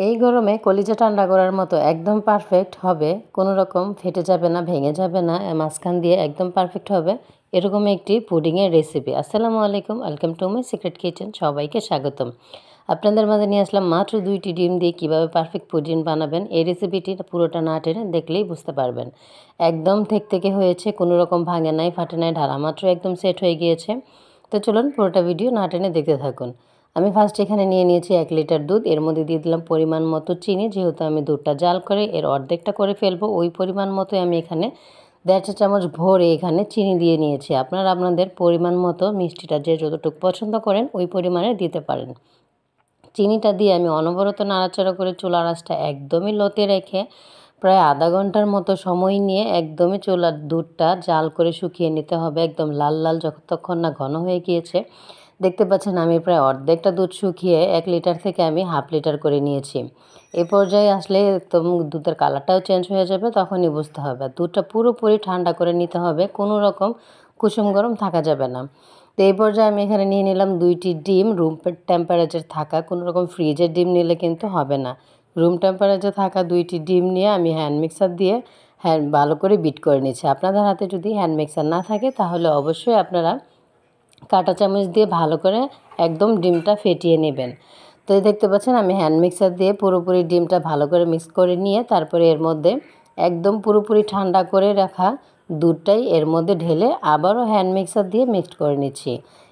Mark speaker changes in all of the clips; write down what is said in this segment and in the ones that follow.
Speaker 1: এই গরমে কলিজা ঠান্ডা করার মতো একদম পারফেক্ট হবে, কোনো রকম ফেটে যাবে না, ভেঙে যাবে না, মাঝখান দিয়ে একদম পারফেক্ট হবে এরকম একটি পুডিংয়ের রেসিপি। আসসালামু আলাইকুম, welcome to my secret kitchen. সবাইকে স্বাগতম। আপনাদের মাঝে নিয়ে আসলাম মাত্র 2টি ডিম দিয়ে কীভাবে পারফেক্ট পুডিং বানাবেন। এই রেসিপিটি পুরোটা না টেনে দেখলেই বুঝতে পারবেন। একদম থেকে হয়েছে, কোনো রকম ভাঙে নাই, ফাটে নাই, ঢালা মাত্র একদম সেট হয়ে গিয়েছে। তো চলুন পুরোটা ভিডিও না টেনে দেখতে থাকুন। আমি ফার্স্ট এখানে নিয়ে নিয়েছি 1 লিটার দুধ। এর মধ্যে দিয়ে দিলাম পরিমাণ মতো চিনি। যেহেতু আমি দুধটা জাল করে এর অর্ধেকটা করে ফেলবো, ওই পরিমাণ মতো আমি এখানে 1.5 চা চামচ ভরে এখানে চিনি দিয়ে নিয়েছি। আপনারা আপনাদের পরিমাণ মতো মিষ্টিটা যে যতটুকু পছন্দ করেন ওই পরিমাণে দিতে পারেন। চিনিটা দিয়ে আমি অনবরত নাড়াচাড়া করে চুলার আঁচটা একদমই লোতে রেখে প্রায় আধা ঘন্টার মতো সময় নিয়ে একদমই চুলার দুধটা জাল করে শুকিয়ে নিতে হবে। একদম লাল লাল যতক্ষণ না ঘন হয়ে গিয়েছে। দেখতে পাচ্ছেন আমি প্রায় অর্ধেকটা দুধ শুকিয়ে 1 লিটার থেকে আমি হাফ লিটার করে নিয়েছি। এই পর্যায়ে আসলে একদম দুধের কালারটাও চেঞ্জ হয়ে যাবে, তখনই বুঝতে হবে। দুধটা পুরোপুরি ঠান্ডা করে নিতে হবে, কোনো রকম কুসুম গরম থাকা যাবে না। তো এই পর্যায়ে আমি এখানে নিয়ে নিলাম 2টি ডিম। রুম টেম্পারেচার থাকা, কোনো রকম ফ্রিজের ডিম নিলে কিন্তু হবে না। রুম টেম্পারেচার থাকা 2টি ডিম নিয়ে আমি হ্যান্ড মিক্সার দিয়ে ভালো করে বিট করে নিচ্ছি। আপনাদের হাতে যদি হ্যান্ড মিক্সার না থাকে তাহলে অবশ্যই আপনারা কাঁটা চামচ দিয়ে ভালো করে একদম ডিমটা ফেটিয়ে নেবেন। তো দেখতে পাচ্ছেন আমি হ্যান্ড মিক্সার দিয়ে পুরোপুরি ডিমটা ভালো করে মিক্স করে নিয়ে তারপরে এর মধ্যে একদম পুরোপুরি ঠান্ডা করে রাখা দুধটাই এর মধ্যে ঢেলে আবারও হ্যান্ড মিক্সার দিয়ে মিক্সড করে নিচ্ছি।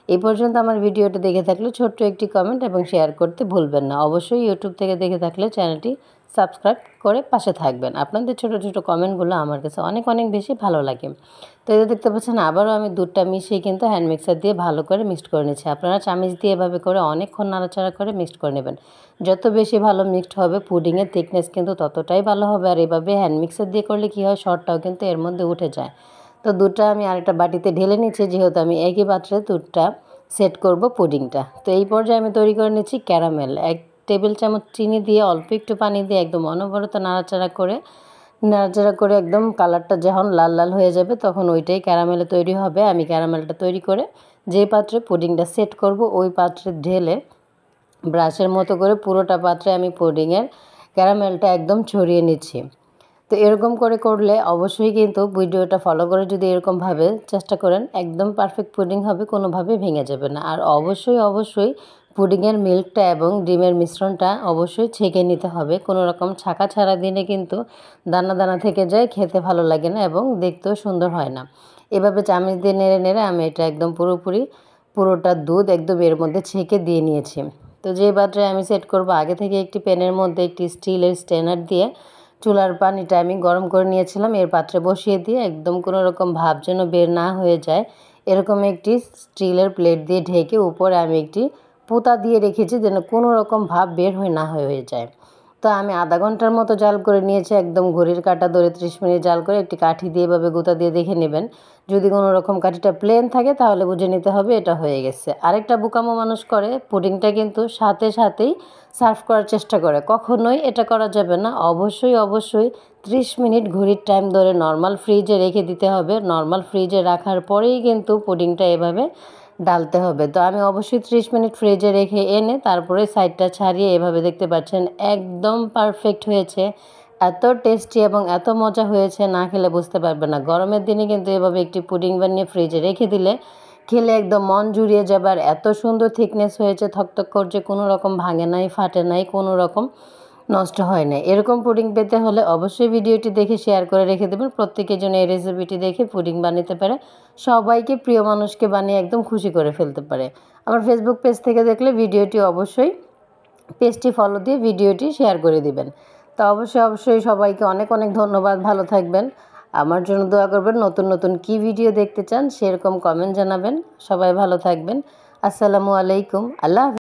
Speaker 1: এই পর্যন্ত আমার ভিডিওটা দেখে থাকলে ছোট্ট একটি কমেন্ট এবং শেয়ার করতে ভুলবেন না। অবশ্যই ইউটিউব থেকে দেখে থাকলে চ্যানেলটি সাবস্ক্রাইব করে পাশে থাকবেন। আপনাদের ছোট ছোট কমেন্টগুলো আমার কাছে অনেক অনেক বেশি ভালো লাগে। তো এই দেখতে পাচ্ছেন আবারও আমি দুধটা মিশিয়ে কিন্তু হ্যান্ড মিক্সার দিয়ে ভালো করে মিক্সড করে নিচ্ছি। আপনারা চামচ দিয়ে এভাবে করে অনেকক্ষণ নাড়াচাড়া করে মিক্সড করে নেবেন। যত বেশি ভালো মিক্সড হবে পুডিংয়ের থিকনেস কিন্তু ততটাই ভালো হবে। আর এভাবে হ্যান্ড মিক্সার দিয়ে করলে কী হয়, শর্টটাও কিন্তু এর মধ্যে উঠে যায়। তো দুধটা আমি আরেকটা বাটিতে ঢেলে নিচ্ছি, যেহেতু আমি একই পাত্রে দুধটা সেট করব পুডিংটা। তো এই পর্যায়ে আমি তৈরি করে নিচ্ছি ক্যারামেল। 1 টেবিল চামচ চিনি দিয়ে অল্প একটু পানি দিয়ে একদম অনবরত নাড়াচাড়া করে একদম কালারটা যখন লাল লাল হয়ে যাবে তখন ওইটাই ক্যারামেলে তৈরি হবে। আমি ক্যারামেলটা তৈরি করে যে পাত্রে পুডিংটা সেট করব ওই পাত্রে ঢেলে ব্রাশের মতো করে পুরোটা পাত্রে আমি পুডিংয়ের ক্যারামেলটা একদম ছড়িয়ে নিচ্ছি। তো এরকম করে করলে অবশ্যই কিন্তু ভিডিওটা ফলো করে যদি এরকমভাবে চেষ্টা করেন একদম পারফেক্ট পুডিং হবে, কোনোভাবেই ভেঙে যাবে না। আর অবশ্যই পুডিংয়ের মিল্কটা এবং ডিমের মিশ্রণটা অবশ্যই ছেঁকে নিতে হবে। কোনো রকম ছাঁকা ছাড়া দিলে কিন্তু দানা দানা থেকে যায়, খেতে ভালো লাগে না এবং দেখতেও সুন্দর হয় না। এভাবে চামচ দিয়ে নেড়ে নেড়ে আমি এটা একদম পুরোটা দুধ একদম এর মধ্যে ছেঁকে দিয়ে নিয়েছি। তো যে পাত্রে আমি সেট করব আগে থেকে একটি প্যানের মধ্যে একটি স্টিলের স্ট্রেনার দিয়ে চুলার পানিটা আমি গরম করে নিয়েছিলাম। এর পাত্রে বসিয়ে দিয়ে একদম কোনো রকম ভাপ যেন বের না হয়ে যায় এরকম একটি স্টিলের প্লেট দিয়ে ঢেকে উপরে আমি একটি পুঁতা দিয়ে রেখেছি যেন কোনো রকম ভাপ বের হয়ে যায়। তো আমি আধা ঘন্টার মতো জাল করে নিয়েছি, একদম ঘড়ির কাঁটা ধরে 30 মিনিট জাল করে একটি কাঠি দিয়ে এভাবে গুঁতা দিয়ে দেখে নেবেন। যদি কোনো রকম কাঠিটা প্লেন থাকে তাহলে বুঝে নিতে হবে এটা হয়ে গেছে। আরেকটা বোকামো মানুষ করে, পুডিংটা কিন্তু সাথেই সার্ভ করার চেষ্টা করে। কখনোই এটা করা যাবে না। অবশ্যই 30 মিনিট ঘড়ির টাইম ধরে নর্মাল ফ্রিজে রেখে দিতে হবে। নর্মাল ফ্রিজে রাখার পরেই কিন্তু পুডিংটা এভাবে ডালতে হবে। তো আমি অবশ্যই 30 মিনিট ফ্রিজে রেখে এনে তারপরে সাইডটা ছাড়িয়ে এভাবে দেখতে পাচ্ছেন একদম পারফেক্ট হয়েছে। এত টেস্টি এবং এত মজা হয়েছে, না খেলে বুঝতে পারবে না। গরমের দিনে কিন্তু এভাবে একটি পুডিং বানিয়ে ফ্রিজে রেখে দিলে খেলে একদম মন জুড়িয়ে যাবে। আর এত সুন্দর থিকনেস হয়েছে, থকথক করছে, কোনো রকম ভাঙে নাই, ফাটে নাই, কোনো রকম নষ্ট হয় না। এরকম পুডিং পেতে হলে অবশ্যই ভিডিওটি দেখে শেয়ার করে রেখে দেবেন। প্রত্যেকের জন্য এই রেসিপিটি দেখে পুডিং বানাতে পারে, সবাইকে প্রিয় মানুষকে বানিয়ে একদম খুশি করে ফেলতে পারে। আমার ফেসবুক পেজ থেকে দেখলে ভিডিওটি অবশ্যই পেজটি ফলো দিয়ে ভিডিওটি শেয়ার করে দিবেন। তো অবশ্যই সবাইকে অনেক অনেক ধন্যবাদ। ভালো থাকবেন, আমার জন্য দোয়া করবেন। নতুন কী ভিডিও দেখতে চান সেরকম কমেন্ট জানাবেন। সবাই ভালো থাকবেন। আসসালামু আলাইকুম। আল্লাহ হাফেজ।